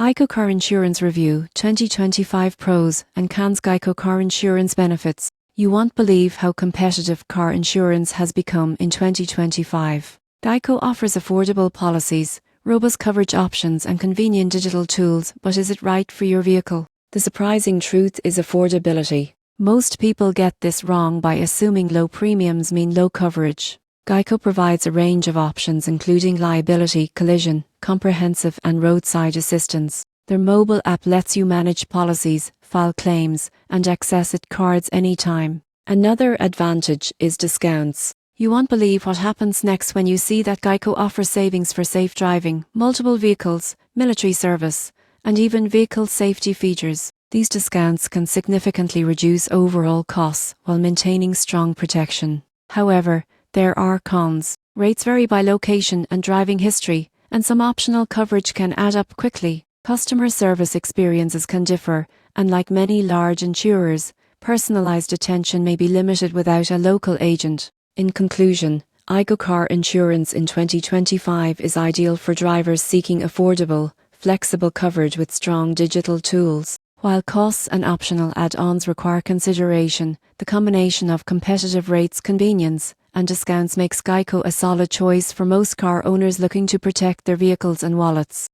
Geico Car Insurance Review 2025 Pros and Cons. Geico Car Insurance Benefits. You won't believe how competitive car insurance has become in 2025. Geico offers affordable policies, robust coverage options and convenient digital tools, but is it right for your vehicle? The surprising truth is affordability. Most people get this wrong by assuming low premiums mean low coverage. Geico provides a range of options including liability, collision, comprehensive and roadside assistance. Their mobile app lets you manage policies, file claims, and access it cards anytime. Another advantage is discounts. You won't believe what happens next when you see that Geico offers savings for safe driving, multiple vehicles, military service, and even vehicle safety features. These discounts can significantly reduce overall costs while maintaining strong protection. However, there are cons. Rates vary by location and driving history, and some optional coverage can add up quickly. Customer service experiences can differ, and like many large insurers, personalized attention may be limited without a local agent. In conclusion, Geico Car Insurance in 2025 is ideal for drivers seeking affordable, flexible coverage with strong digital tools. While costs and optional add-ons require consideration, the combination of competitive rates, convenience, and discounts makes Geico a solid choice for most car owners looking to protect their vehicles and wallets.